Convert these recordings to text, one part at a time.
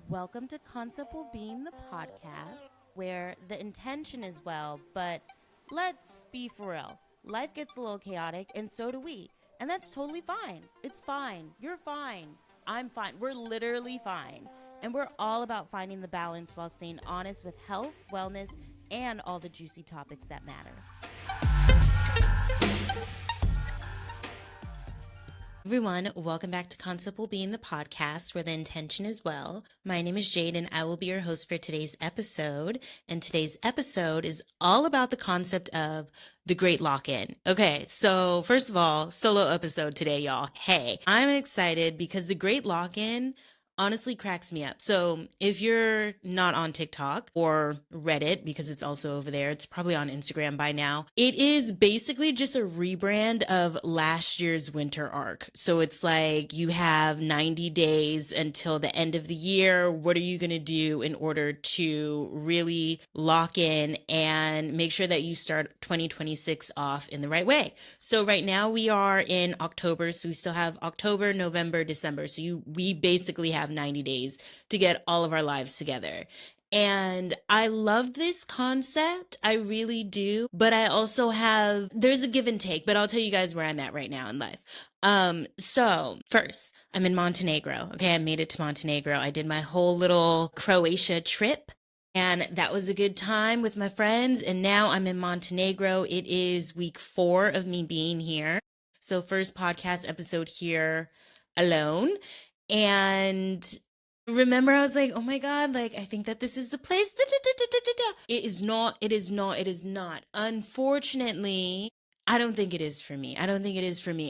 Welcome to Conceptual Being the podcast, where the intention is well, but let's be for real. Life gets a little chaotic, and so do we. And that's totally fine. It's fine. You're fine. I'm fine. We're literally fine. And we're all about finding the balance while staying honest with health, wellness, and all the juicy topics that matter. Everyone, welcome back to Concept Being the podcast, where the intention is well. My name is Jade, and I will be your host for today's episode. And today's episode is all about the concept of the Great Lock-In. Okay, so first of all, solo episode today, y'all. Hey, I'm excited because the Great Lock-In honestly cracks me up. So if you're not on TikTok or Reddit, because it's also over there, it's probably on Instagram by now. It is basically just a rebrand of last year's winter arc. So it's like you have 90 days until the end of the year. What are you going to do in order to really lock in and make sure that you start 2026 off in the right way? So right now we are in October. So we still have October, November, December. So we basically have 90 days to get all of our lives together. And I love this concept. I really do. But I also there's a give and take, but I'll tell you guys where I'm at right now in life. So first, I'm in Montenegro. Okay, I made it to Montenegro. I did my whole little Croatia trip. And that was a good time with my friends. And now I'm in Montenegro. It is week 4 of me being here. So first podcast episode here alone. And remember, I was like, oh my God, like, I think that this is the place. It is not. Unfortunately, I don't think it is for me.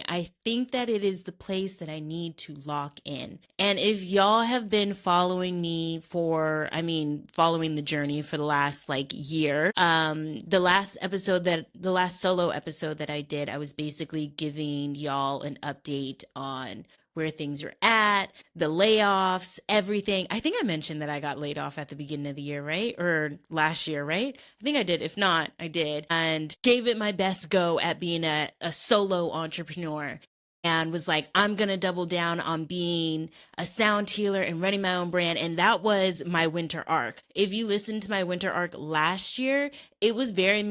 I think that it is the place that I need to lock in. And if y'all have been following me following the journey for the last year, the last solo episode that I did, I was basically giving y'all an update on where things are at, the layoffs, everything. I think I mentioned that I got laid off at the beginning of the year, right? Or last year, right? I think I did. If not, I did. And gave it my best go at being a solo entrepreneur. And was like, I'm going to double down on being a sound healer and running my own brand. And that was my winter arc. If you listened to my winter arc last year, it was very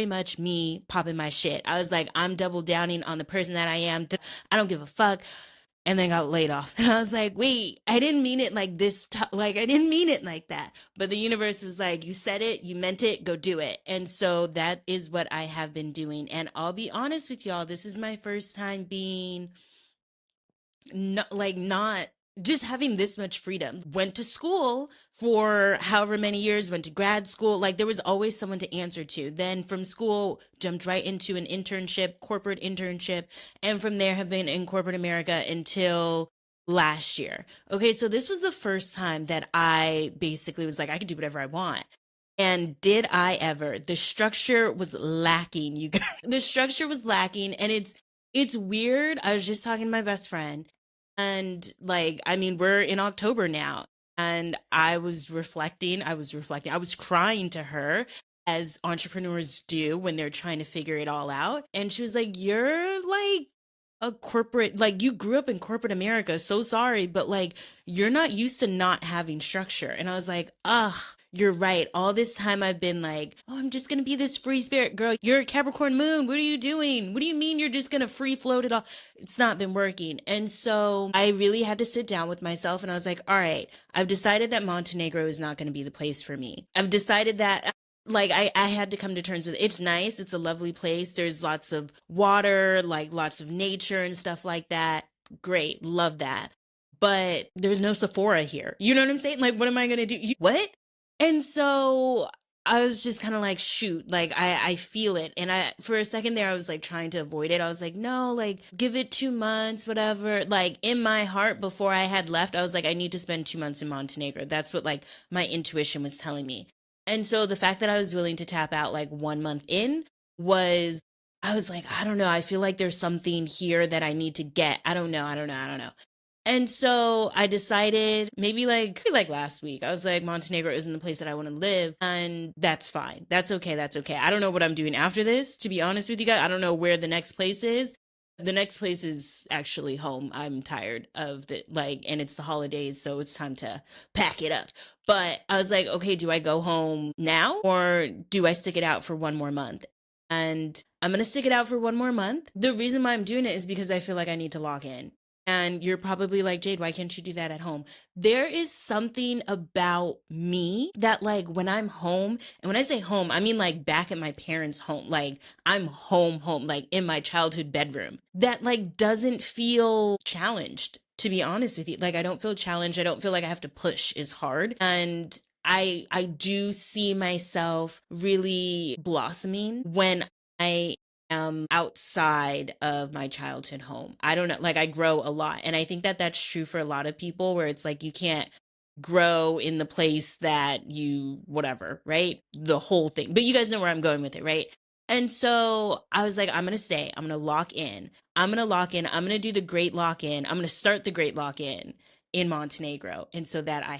much me popping my shit. I was like, I'm double downing on the person that I am. I don't give a fuck. And then got laid off. And I was like, wait, I didn't mean it like this. I didn't mean it like that. But the universe was like, you said it, you meant it, go do it. And so that is what I have been doing. And I'll be honest with y'all, this is my first time being not just having this much freedom. Went to school for however many years, went to grad school. There was always someone to answer to. Then from school, jumped right into an internship, corporate internship. And from there have been in corporate America until last year. Okay, so this was the first time that I basically was like, I could do whatever I want. And did I ever? The structure was lacking, you guys. The structure was lacking, and it's weird. I was just talking to my best friend, and we're in October now, and I was reflecting. I was crying to her, as entrepreneurs do when they're trying to figure it all out. And she was like, you're a corporate, you grew up in corporate America. So sorry, but you're not used to not having structure. And I was like, ugh, you're right. All this time I've been like, oh, I'm just going to be this free spirit girl. You're a Capricorn moon. What are you doing? What do you mean you're just going to free float it all? It's not been working. And so I really had to sit down with myself, and I was like, all right, I've decided that Montenegro is not going to be the place for me. I've decided that I had to come to terms with it. It's nice. It's a lovely place. There's lots of water, lots of nature and stuff like that. Great. Love that. But there's no Sephora here. You know what I'm saying? What am I going to do? What? And so I was just kind of like, shoot, I feel it. And for a second there, I was trying to avoid it. I was like, no, give it 2 months, whatever. In my heart, before I had left, I was like, I need to spend 2 months in Montenegro. That's what my intuition was telling me. And so the fact that I was willing to tap out 1 month in I was like, I don't know. I feel like there's something here that I need to get. I don't know. And so I decided maybe last week, I was like, Montenegro isn't the place that I want to live. And that's fine. That's okay. I don't know what I'm doing after this, to be honest with you guys. I don't know where the next place is. The next place is actually home. I'm tired of the like, and it's the holidays, so it's time to pack it up. But I was like, okay, do I go home now or do I stick it out for one more month? And I'm gonna stick it out for one more month. The reason why I'm doing it is because I feel like I need to lock in. And you're probably like, Jade, why can't you do that at home? There is something about me that, like, when I'm home, and when I say home, I mean like back at my parents' home, like I'm home, like in my childhood bedroom, that like doesn't feel challenged. To be honest with you, like I don't feel challenged. I don't feel like I have to push as hard. And I do see myself really blossoming when I am outside of my childhood home. I don't know, like I grow a lot. And I think that that's true for a lot of people where it's like you can't grow in the place that you whatever, right? The whole thing. But you guys know where I'm going with it, right? And so I was like, I'm going to stay. I'm going to lock in. I'm going to lock in. I'm going to do the great lock in. I'm going to start the great lock in Montenegro. And so that I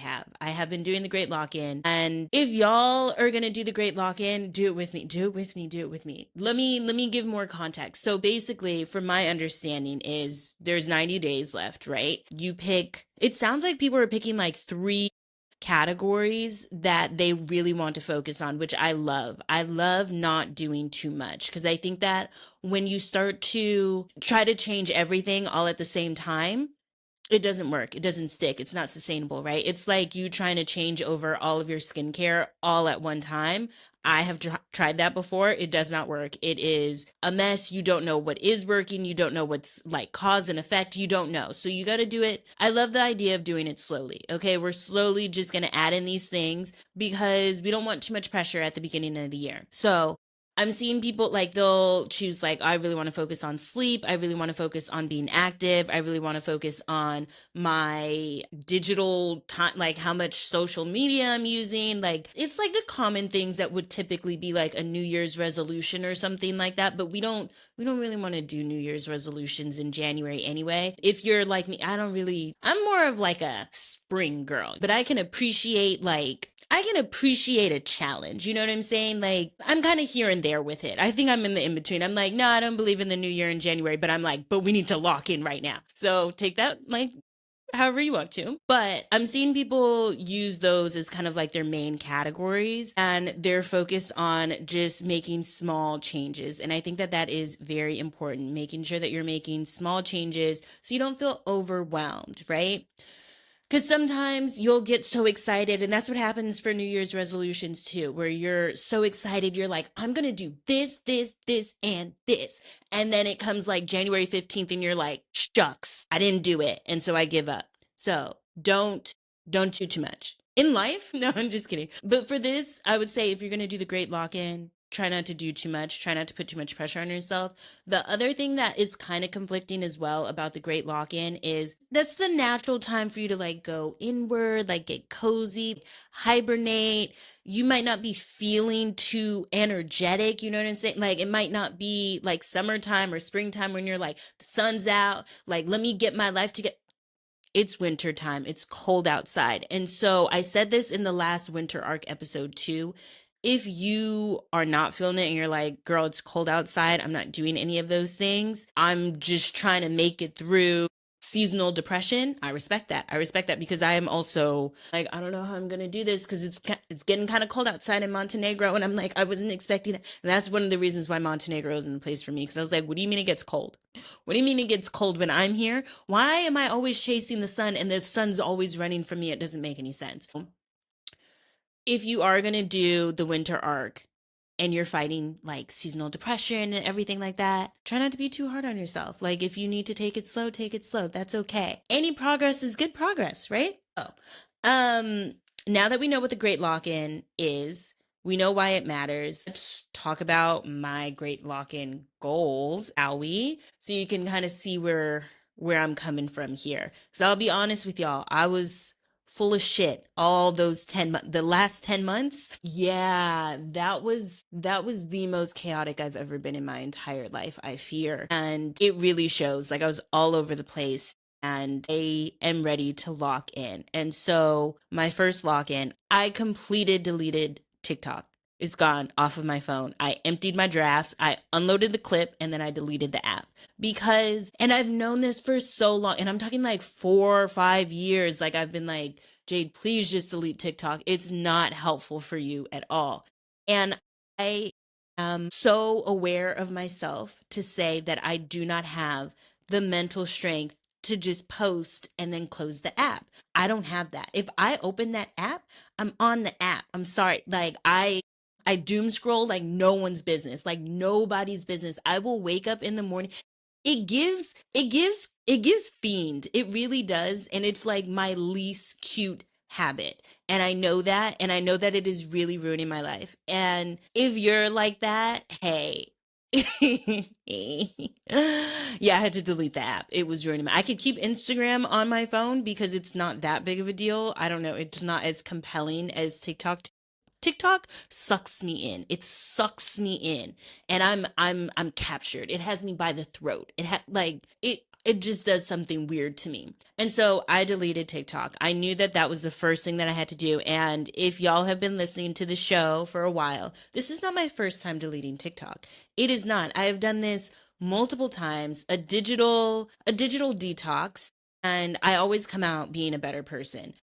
have been doing the great lock in. And if y'all are going to do the great lock in, do it with me. Do it with me. Do it with me. Let me give more context. So basically, from my understanding is there's 90 days left, right? You pick, it sounds like people are picking like three categories that they really want to focus on, which I love. I love not doing too much because I think that when you start to try to change everything all at the same time, it doesn't work. It doesn't stick. It's not sustainable, right? It's like you trying to change over all of your skincare all at one time. I have tried that before. It does not work. It is a mess. You don't know what is working. You don't know what's like cause and effect. You don't know. So you got to do it. I love the idea of doing it slowly. Okay. We're slowly just going to add in these things because we don't want too much pressure at the beginning of the year. So I'm seeing people like they'll choose like I really want to focus on sleep. I really want to focus on being active. I really want to focus on my digital time, like how much social media I'm using. Like it's like the common things that would typically be like a New Year's resolution or something like that, but we don't really want to do New Year's resolutions in January anyway. If you're like me, I'm more of like a spring girl, but I can appreciate a challenge. You know what I'm saying? Like, I'm kind of here and there with it. I think I'm in the in between. I'm like, no, I don't believe in the new year in January, but I'm like, but we need to lock in right now. So take that, like, however you want to. But I'm seeing people use those as kind of like their main categories and they're focused on just making small changes. And I think that that is very important, making sure that you're making small changes so you don't feel overwhelmed, right? Because sometimes you'll get so excited, and that's what happens for New Year's resolutions too, where you're so excited, you're like, I'm gonna do this, and this. And then it comes like January 15th, and you're like, shucks, I didn't do it. And so I give up. So don't do too much. In life? No, I'm just kidding. But for this, I would say if you're gonna do the great lock in, try not to do too much, try not to put too much pressure on yourself. The other thing that is kind of conflicting as well about the great lock in is that's the natural time for you to like go inward, like get cozy, hibernate. You might not be feeling too energetic. You know what I'm saying? Like it might not be like summertime or springtime when you're like, the sun's out, like, let me get my life together. It's winter time. It's cold outside. And so I said this in the last winter arc episode too. If you are not feeling it and you're like, girl, it's cold outside, I'm not doing any of those things. I'm just trying to make it through seasonal depression. I respect that. I respect that because I am also like, I don't know how I'm going to do this because it's getting kind of cold outside in Montenegro. And I'm like, I wasn't expecting that. And that's one of the reasons why Montenegro isn't the place for me. Because I was like, what do you mean it gets cold? What do you mean it gets cold when I'm here? Why am I always chasing the sun and the sun's always running from me? It doesn't make any sense. If you are going to do the winter arc and you're fighting like seasonal depression and everything like that, try not to be too hard on yourself. Like if you need to take it slow, take it slow. That's okay. Any progress is good progress, right? Oh, um, now that we know what the great lock-in is, we know why it matters. Let's talk about my great lock-in goals, shall we? So you can kind of see where I'm coming from here. So I'll be honest with y'all. I was full of shit all those 10 months, the last 10 months. Yeah, that was the most chaotic I've ever been in my entire life, I fear. And it really shows. Like I was all over the place and I am ready to lock in. And so my first lock in, I completed deleted TikTok. It's gone off of my phone. I emptied my drafts, I unloaded the clip, and then I deleted the app. Because, and I've known this for so long, and I'm talking like 4 or 5 years. Like, I've been like, Jade, please just delete TikTok. It's not helpful for you at all. And I am so aware of myself to say that I do not have the mental strength to just post and then close the app. I don't have that. If I open that app, I'm on the app. I'm sorry. Like, I doom scroll like no one's business, like nobody's business. I will wake up in the morning. It gives fiend. It really does. And it's like my least cute habit. And I know that. And I know that it is really ruining my life. And if you're like that, hey. Yeah, I had to delete the app. It was ruining me. I could keep Instagram on my phone because it's not that big of a deal. I don't know. It's not as compelling as TikTok. TikTok sucks me in. It sucks me in, and I'm captured. It has me by the throat. It just does something weird to me. And so I deleted TikTok. I knew that that was the first thing that I had to do. And if y'all have been listening to the show for a while, this is not my first time deleting TikTok. It is not. I have done this multiple times, a digital detox, and I always come out being a better person.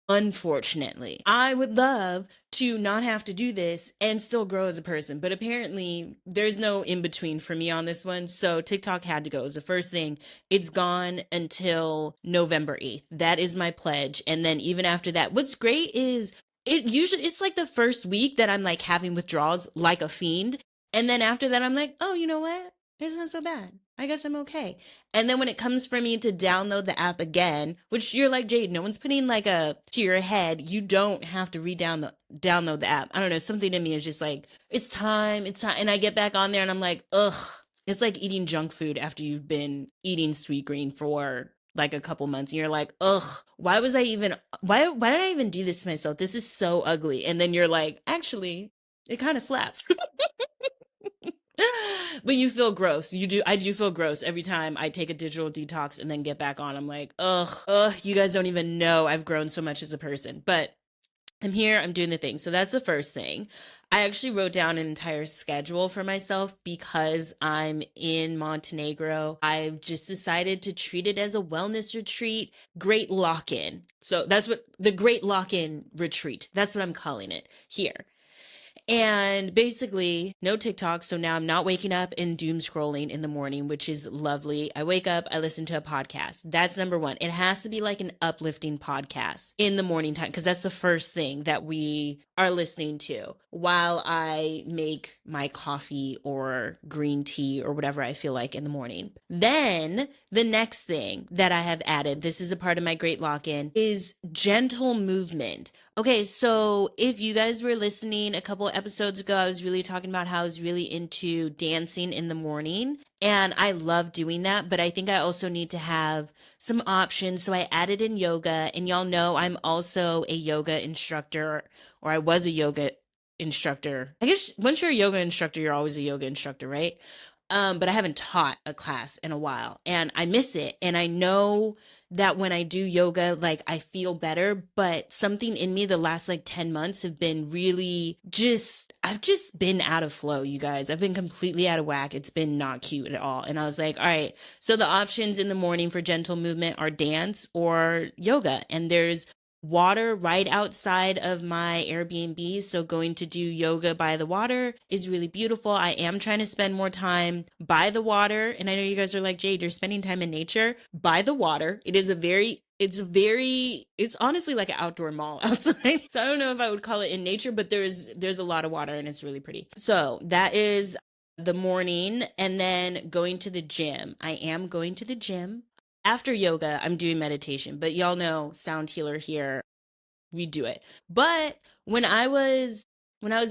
Unfortunately, I would love to not have to do this and still grow as a person, but apparently there's no in between for me on this one. So TikTok had to go as the first thing. It's gone until November 8th. That is my pledge. And then even after that, what's great is it's like the first week that I'm like having withdrawals like a fiend. And then after that, I'm like, oh, you know what? It's not so bad. I guess I'm okay. And then when it comes for me to download the app again, which you're like, Jade, no one's putting like a to your head. You don't have to download the app. I don't know. Something in me is just like, it's time. It's time. And I get back on there and I'm like, ugh. It's like eating junk food after you've been eating sweet green for like a couple months and you're like, ugh, why did I even do this to myself? This is so ugly. And then you're like, actually, it kind of slaps. But you feel gross. I do feel gross every time I take a digital detox and then get back on. I'm like, ugh, you guys don't even know I've grown so much as a person. But I'm here, I'm doing the thing. So that's the first thing. I actually wrote down an entire schedule for myself because I'm in Montenegro. I've just decided to treat it as a wellness retreat, great lock in. So that's what the great lock in retreat, that's what I'm calling it here. And basically, no TikTok. So now I'm not waking up and doom scrolling in the morning, which is lovely. I wake up, I listen to a podcast. That's number one. It has to be like an uplifting podcast in the morning time because that's the first thing that we are listening to while I make my coffee or green tea or whatever I feel like in the morning. Then the next thing that I have added, this is a part of my great lock in, is gentle movement. Okay, so if you guys were listening a couple episodes ago, I was really talking about how I was really into dancing in the morning. And I love doing that, but I think I also need to have some options. So I added in yoga, and y'all know I'm also a yoga instructor, or I was a yoga instructor. I guess once you're a yoga instructor, you're always a yoga instructor, right? But I haven't taught a class in a while and I miss it. And I know that when I do yoga, like I feel better, but something in me the last like 10 months have been really I've just been out of flow, you guys. I've been completely out of whack. It's been not cute at all. And I was like, all right, so the options in the morning for gentle movement are dance or yoga. And there's water right outside of my Airbnb. So going to do yoga by the water is really beautiful. I am trying to spend more time by the water. And I know you guys are like, Jade, you're spending time in nature by the water. It's honestly like an outdoor mall outside. So I don't know if I would call it in nature, but there's a lot of water and it's really pretty. So that is the morning. And then going to the gym. I am going to the gym. After yoga, I'm doing meditation, but y'all know sound healer here, we do it. But when I was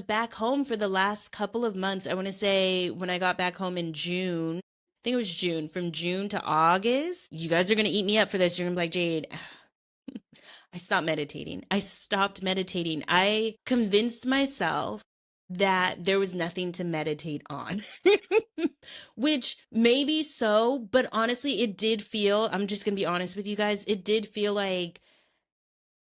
back home for the last couple of months, I want to say when I got back home in June, I think it was June, from June to August. You guys are going to eat me up for this. You're going to be like, Jade, I stopped meditating. I stopped meditating. I convinced myself that there was nothing to meditate on, which maybe so, but honestly, it did feel, I'm just going to be honest with you guys, it did feel like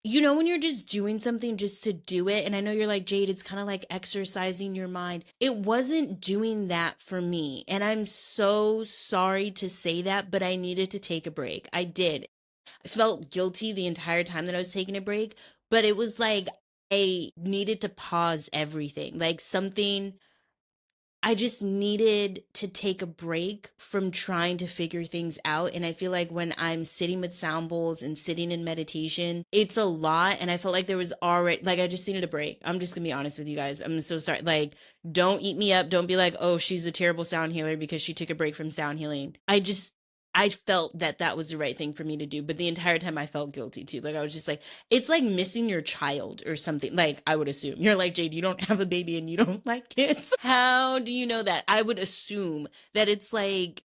you know, when you're just doing something just to do it, and I know you're like, Jade, it's kind of like exercising your mind. It wasn't doing that for me. And I'm so sorry to say that, but I needed to take a break. I did. I felt guilty the entire time that I was taking a break, but it was like I needed to pause everything. Like something I just needed to take a break from trying to figure things out. And I feel like when I'm sitting with sound bowls and sitting in meditation, it's a lot. And I felt like there was already, like, I just needed a break. I'm just gonna be honest with you guys. I'm so sorry. Like, don't eat me up. Don't be like, oh, she's a terrible sound healer because she took a break from sound healing. I felt that that was the right thing for me to do. But the entire time I felt guilty too. Like, I was just like, it's like missing your child or something. Like, I would assume you're like, Jade, you don't have a baby and you don't like kids. How do you know that? I would assume that it's like,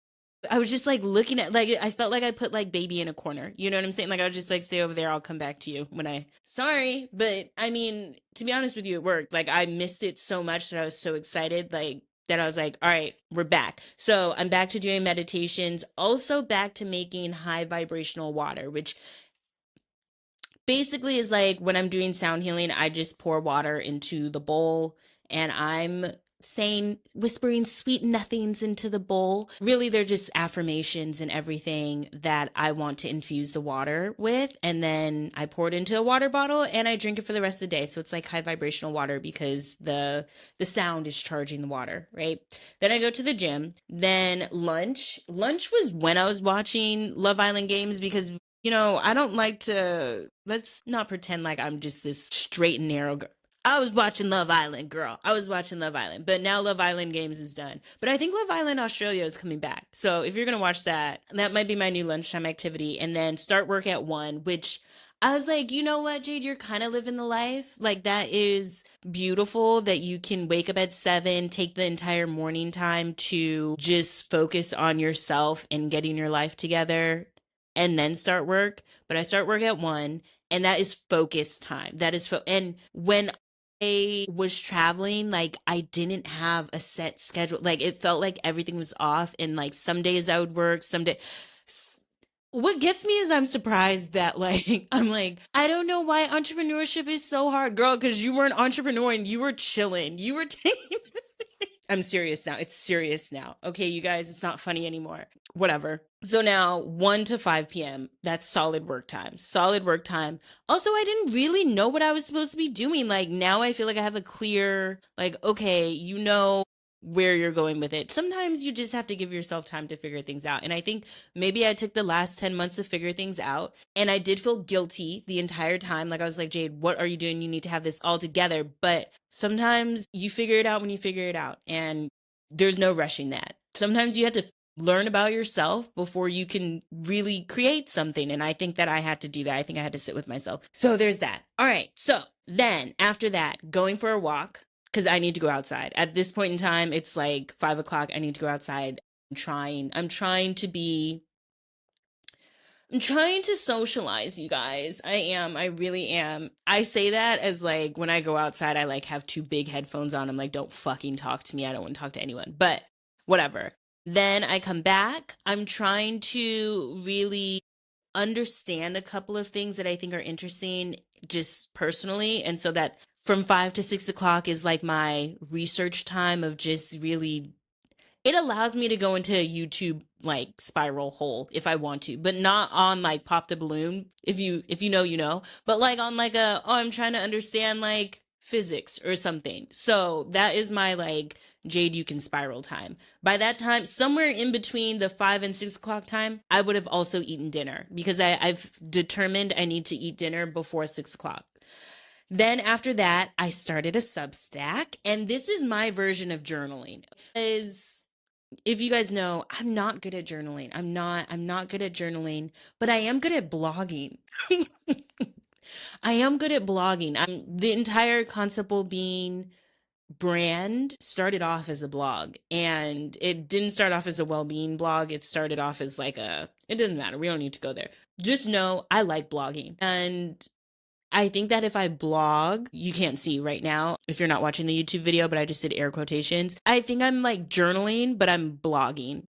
I was just like looking at, like, I felt like I put like baby in a corner. You know what I'm saying? Like, I was just like, stay over there. I'll come back to you when sorry. But I mean, to be honest with you, it worked. Like, I missed it so much that I was so excited. Like, that I was like, all right, we're back. So I'm back to doing meditations, also back to making high vibrational water, which basically is like when I'm doing sound healing, I just pour water into the bowl and I'm saying, whispering sweet nothings into the bowl. Really, they're just affirmations and everything that I want to infuse the water with. And then I pour it into a water bottle and I drink it for the rest of the day. So it's like high vibrational water because the sound is charging the water, right? Then I go to the gym. Then lunch. Lunch was when I was watching Love Island Games because I don't like to, let's not pretend like I'm just this straight and narrow girl. I was watching Love Island, girl. I was watching Love Island, but now Love Island Games is done. But I think Love Island Australia is coming back. So if you're going to watch that, that might be my new lunchtime activity. And then start work at 1, which I was like, you know what, Jade, you're kind of living the life. Like, that is beautiful that you can wake up at 7, take the entire morning time to just focus on yourself and getting your life together and then start work. But I start work at 1, and that is focus time. That is and when I was traveling, like, I didn't have a set schedule. Like, it felt like everything was off, and like some days I would work, some day. What gets me is I'm surprised that, like, I'm like, I don't know why entrepreneurship is so hard, girl, because you were an entrepreneur and you were chilling. You were taking I'm serious now. It's serious now. Okay, you guys, it's not funny anymore. Whatever. So now 1 to 5 p.m. That's solid work time. Solid work time. Also, I didn't really know what I was supposed to be doing. Like, now I feel like I have a clear, like, okay, you know where you're going with it. Sometimes you just have to give yourself time to figure things out. And I think maybe I took the last 10 months to figure things out. And I did feel guilty the entire time. Like, I was like, Jade, what are you doing? You need to have this all together. But sometimes you figure it out when you figure it out. And there's no rushing that. Sometimes you have to learn about yourself before you can really create something. And I think that I had to do that. I think I had to sit with myself. So there's that. All right. So then after that, going for a walk, because I need to go outside. At this point in time, it's like 5 o'clock. I need to go outside. I'm trying to socialize, you guys. I am. I really am. I say that as like when I go outside, I like have 2 big headphones on. I'm like, don't fucking talk to me. I don't want to talk to anyone, but whatever. Then I come back. I'm trying to really understand a couple of things that I think are interesting just personally. And so that from 5 to 6 o'clock is like my research time of just really, it allows me to go into a YouTube like spiral hole if I want to, but not on like pop the balloon. If you know, you know, but like on like I'm trying to understand like physics or something. So that is my like Jade, you can spiral time. By that time, somewhere in between the 5 and 6 o'clock time, I would have also eaten dinner because I've determined I need to eat dinner before 6 o'clock. Then after that, I started a Substack, and this is my version of journaling. Is If you guys know, I'm not good at journaling. I'm not good at journaling, but I am good at blogging. I am good at blogging. The entire concept of being brand started off as a blog, and it didn't start off as a well-being blog. It started off as like it doesn't matter. We don't need to go there. Just know I like blogging. And I think that if I blog, you can't see right now if you're not watching the YouTube video, but I just did air quotations. I think I'm like journaling, but I'm blogging.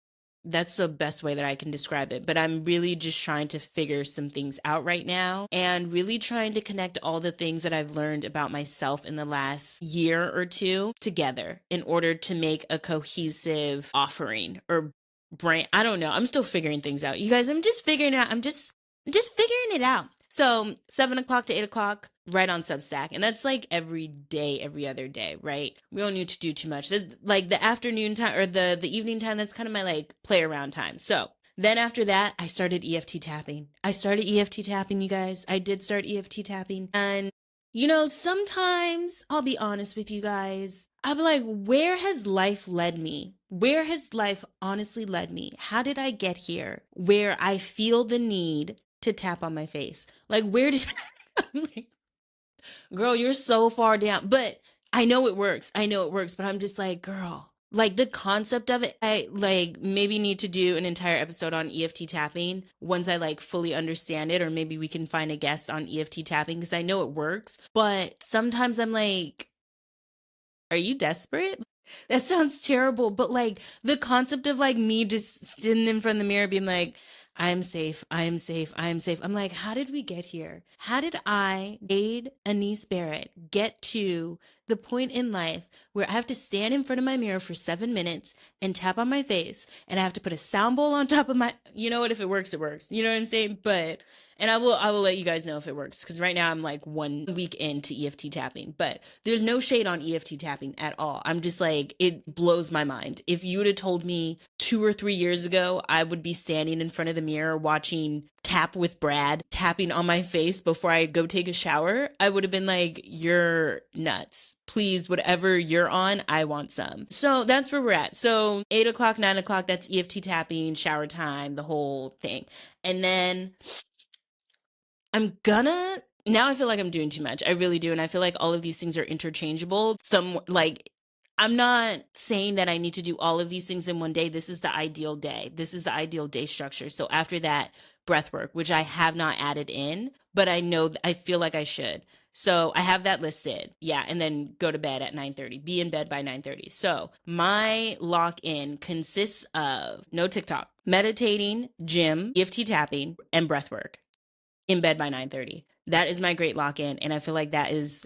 That's the best way that I can describe it. But I'm really just trying to figure some things out right now and really trying to connect all the things that I've learned about myself in the last year or two together in order to make a cohesive offering or brand. I don't know. I'm still figuring things out. You guys, I'm just figuring it out. I'm just figuring it out. So 7 o'clock to 8 o'clock, right on Substack. And that's like every day, every other day, right? We don't need to do too much. There's like the afternoon time or the evening time, that's kind of my like play around time. So then after that, I started EFT tapping. I started EFT tapping, you guys. I did start EFT tapping. And sometimes I'll be honest with you guys. I'll be like, where has life led me? Where has life honestly led me? How did I get here where I feel the need to tap on my face? Like, where did I'm like, girl, you're so far down. But I know it works. I know it works. But I'm just like, girl, like the concept of it, I like maybe need to do an entire episode on EFT tapping once I like fully understand it, or maybe we can find a guest on EFT tapping because I know it works. But sometimes I'm like, are you desperate? That sounds terrible, but like the concept of like me just standing in front of the mirror being like, I am safe, I am safe, I am safe. I'm like, how did we get here? How did I, Jade Anise Barrett, get to the point in life where I have to stand in front of my mirror for 7 minutes and tap on my face and I have to put a sound bowl on top of my, you know what, if it works, it works. You know what I'm saying? But and I will let you guys know if it works because right now I'm like 1 week into EFT tapping, but there's no shade on EFT tapping at all. I'm just like, it blows my mind. If you would have told me 2 or 3 years ago, I would be standing in front of the mirror watching Tap with Brad tapping on my face before I go take a shower, I would have been like, you're nuts. Please, whatever you're on, I want some. So that's where we're at. So 8 o'clock, 9 o'clock, that's EFT tapping, shower time, the whole thing. And then now I feel like I'm doing too much. I really do. And I feel like all of these things are interchangeable. I'm not saying that I need to do all of these things in one day. This is the ideal day. This is the ideal day structure. So after that, breath work, which I have not added in, but I feel like I should. So I have that listed. Yeah. And then go to bed at 9:30, be in bed by 9:30. So my lock in consists of no TikTok, meditating, gym, EFT tapping, and breath work in bed by 9:30. That is my great lock in. And I feel like that is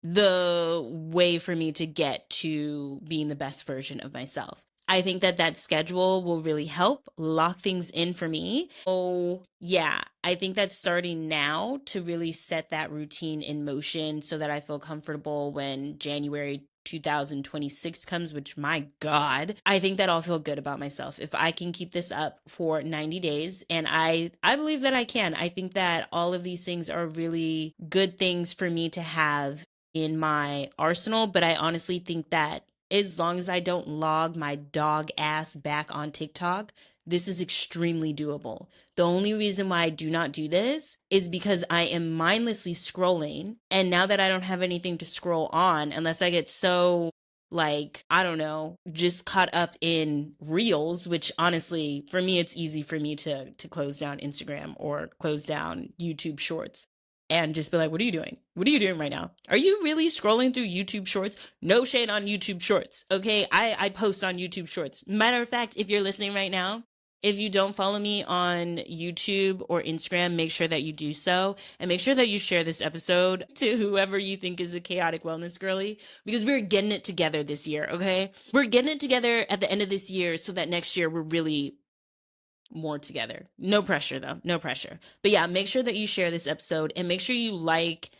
the way for me to get to being the best version of myself. I think that schedule will really help lock things in for me. Oh, yeah. I think that starting now to really set that routine in motion so that I feel comfortable when January 2026 comes, which my God, I think that I'll feel good about myself if I can keep this up for 90 days. And I believe that I can. I think that all of these things are really good things for me to have in my arsenal, but I honestly think that as long as I don't log my dog ass back on TikTok, this is extremely doable. The only reason why I do not do this is because I am mindlessly scrolling. And now that I don't have anything to scroll on, unless I get so like, I don't know, just caught up in reels, which honestly, for me, it's easy for me to close down Instagram or close down YouTube shorts and just be like, what are you doing? What are you doing right now? Are you really scrolling through YouTube shorts? No shade on YouTube shorts. Okay. I post on YouTube shorts. Matter of fact, if you're listening right now, if you don't follow me on YouTube or Instagram, make sure that you do so. And make sure that you share this episode to whoever you think is a chaotic wellness girly, because we're getting it together this year. Okay. We're getting it together at the end of this year so that next year we're really more together. No pressure though. No pressure. But yeah, make sure that you share this episode and make sure you like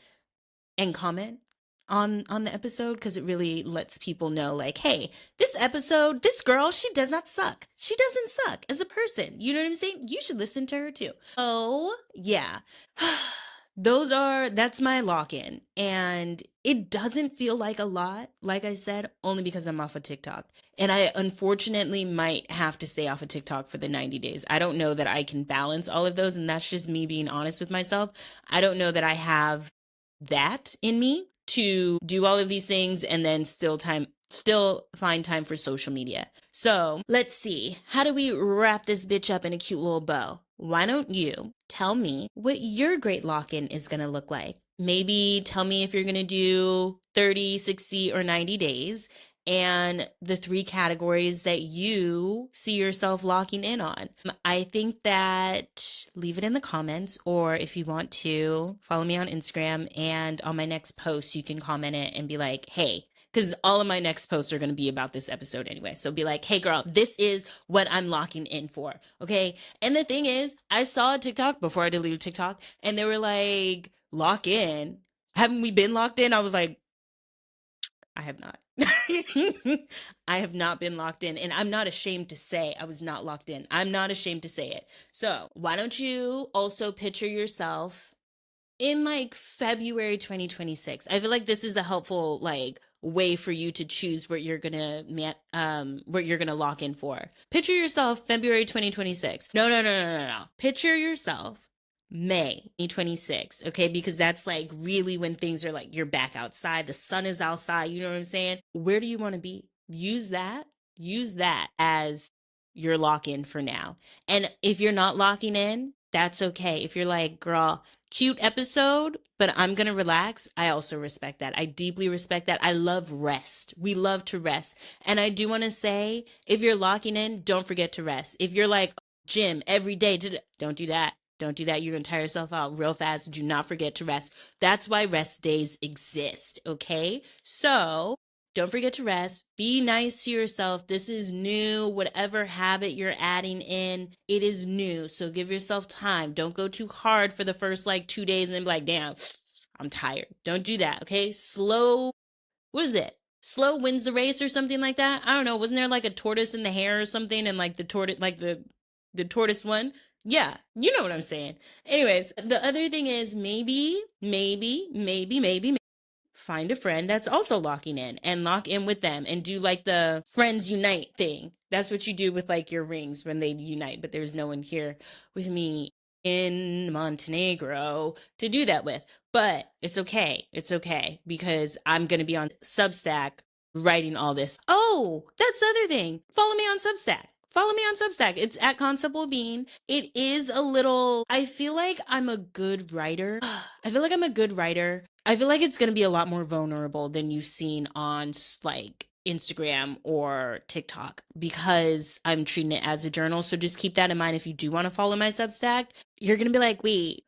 and comment on the episode, because it really lets people know like, hey, this episode, this girl, she does not suck. She doesn't suck as a person. You know what I'm saying? You should listen to her too. Oh, yeah. That's my lock-in. And it doesn't feel like a lot, like I said, only because I'm off of TikTok. And I unfortunately might have to stay off of TikTok for the 90 days. I don't know that I can balance all of those. And that's just me being honest with myself. I don't know that I have that in me to do all of these things and then still find time for social media. So let's see. How do we wrap this bitch up in a cute little bow? Why don't you tell me what your great lock-in is going to look like? Maybe tell me if you're going to do 30, 60, or 90 days. and the three categories that you see yourself locking in on. I think that leave it in the comments, or if you want to, follow me on Instagram, and on my next post, you can comment it and be like, hey, because all of my next posts are going to be about this episode anyway. So be like, hey, girl, this is what I'm locking in for. Okay. And the thing is, I saw a TikTok before I deleted TikTok, and they were like, lock in. Haven't we been locked in? I was like, I have not. I have not been locked in, and I'm not ashamed to say I was not locked in. I'm not ashamed to say it. So, why don't you also picture yourself in like February 2026? I feel like this is a helpful like way for you to choose what you're gonna what you're gonna lock in for. Picture yourself February 2026. No. Picture yourself May 2026, okay? Because that's like really when things are like you're back outside, the sun is outside, you know what I'm saying? Where do you want to be? Use that as your lock in for now. And if you're not locking in, that's okay. If you're like, girl, cute episode, but I'm going to relax, I also respect that. I deeply respect that. I love rest. We love to rest. And I do want to say, if you're locking in, don't forget to rest. If you're like, gym every day, don't do that. Don't do that. You're going to tire yourself out real fast. Do not forget to rest. That's why rest days exist. Okay. So don't forget to rest. Be nice to yourself. This is new. Whatever habit you're adding in, it is new. So give yourself time. Don't go too hard for the first like 2 days and then be like, damn, I'm tired. Don't do that. Okay. Slow. What is it? Slow wins the race or something like that. I don't know. Wasn't there like a tortoise in the hare or something? And like the tortoise, like the tortoise one. Yeah, you know what I'm saying. Anyways, the other thing is maybe find a friend that's also locking in and lock in with them and do like the friends unite thing. That's what you do with like your rings when they unite, but there's no one here with me in Montenegro to do that with. But it's okay. It's okay because I'm going to be on Substack writing all this. Oh, that's the other thing. Follow me on Substack. Follow me on Substack. It's at Concept Bean. It is a little, I feel like I'm a good writer. I feel like I'm a good writer. I feel like it's going to be a lot more vulnerable than you've seen on like Instagram or TikTok because I'm treating it as a journal. So just keep that in mind if you do want to follow my Substack. You're going to be like, wait,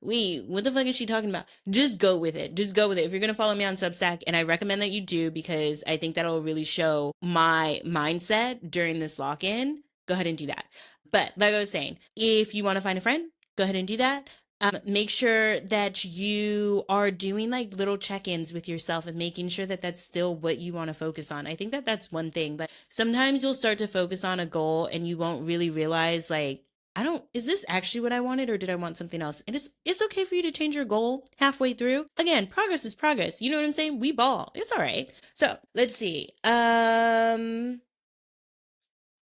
what the fuck is she talking about? Just go with it. Just go with it. If you're going to follow me on Substack, and I recommend that you do because I think that'll really show my mindset during this lock-in, go ahead and do that. But like I was saying, if you want to find a friend, go ahead and do that. Make sure that you are doing like little check-ins with yourself and making sure that that's still what you want to focus on. I think that that's one thing, but sometimes you'll start to focus on a goal and you won't really realize like, is this actually what I wanted or did I want something else? And it's okay for you to change your goal halfway through. Again, progress is progress. You know what I'm saying? We ball. It's all right. So let's see.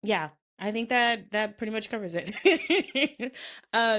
Yeah, I think that that pretty much covers it.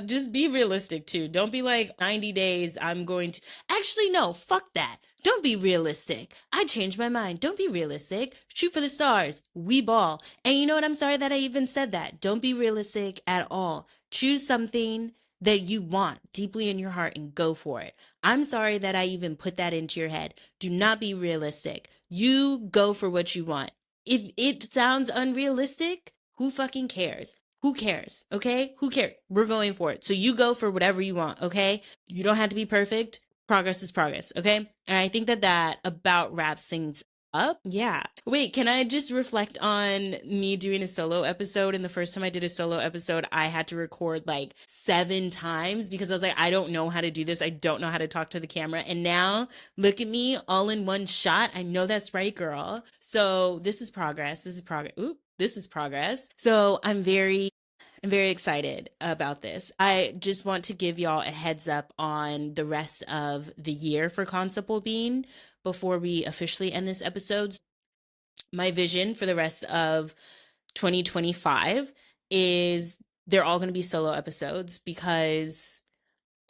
Just be realistic too. Don't be like 90 days. I'm going to actually no, fuck that. Don't be realistic. I changed my mind. Don't be realistic. Shoot for the stars. We ball. And you know what? I'm sorry that I even said that. Don't be realistic at all. Choose something that you want deeply in your heart and go for it. I'm sorry that I even put that into your head. Do not be realistic. You go for what you want. If it sounds unrealistic, who fucking cares? Who cares? Okay? Who cares? We're going for it. So you go for whatever you want, okay? You don't have to be perfect. Progress is progress, okay? And I think that that about wraps things up. Yeah. Wait, can I just reflect on me doing a solo episode? And the first time I did a solo episode, I had to record like 7 times because I was like, I don't know how to do this. I don't know how to talk to the camera. And now look at me all in one shot. I know that's right, girl. So this is progress. This is progress. Oop, this is progress. So I'm very excited about this. I just want to give y'all a heads up on the rest of the year for Concept Bean before we officially end this episode. My vision for the rest of 2025 is they're all going to be solo episodes because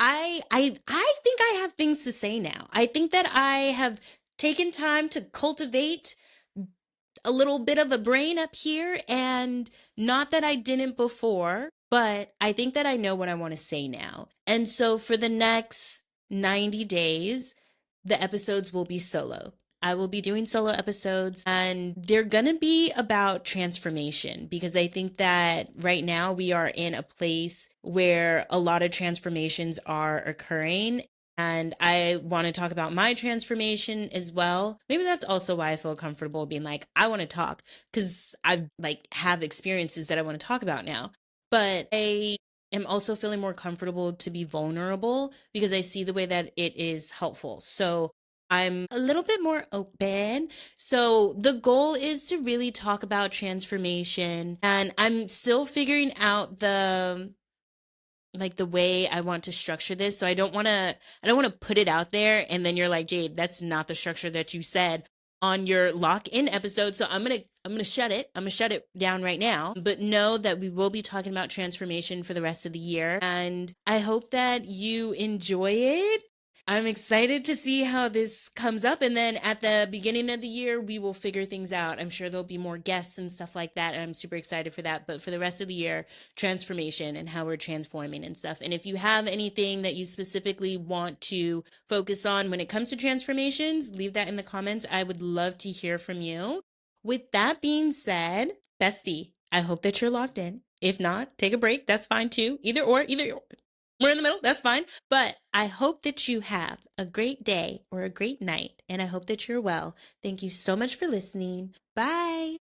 I think I have things to say now. I think that I have taken time to cultivate a little bit of a brain up here, and not that I didn't before, but I think that I know what I want to say now. And so for the next 90 days, the episodes will be solo. I will be doing solo episodes, and they're going to be about transformation because I think that right now we are in a place where a lot of transformations are occurring. And I want to talk about my transformation as well. Maybe that's also why I feel comfortable being like, I want to talk because I like have experiences that I want to talk about now. But I am also feeling more comfortable to be vulnerable because I see the way that it is helpful. So I'm a little bit more open. So the goal is to really talk about transformation, and I'm still figuring out the way I want to structure this. So I don't want to put it out there and then you're like, "Jade, that's not the structure that you said on your lock-in episode." So I'm going to shut it. I'm going to shut it down right now. But know that we will be talking about transformation for the rest of the year, and I hope that you enjoy it. I'm excited to see how this comes up. And then at the beginning of the year, we will figure things out. I'm sure there'll be more guests and stuff like that. And I'm super excited for that. But for the rest of the year, transformation and how we're transforming and stuff. And if you have anything that you specifically want to focus on when it comes to transformations, leave that in the comments. I would love to hear from you. With that being said, bestie, I hope that you're locked in. If not, take a break. That's fine too. Either or. We're in the middle. That's fine. But I hope that you have a great day or a great night. And I hope that you're well. Thank you so much for listening. Bye.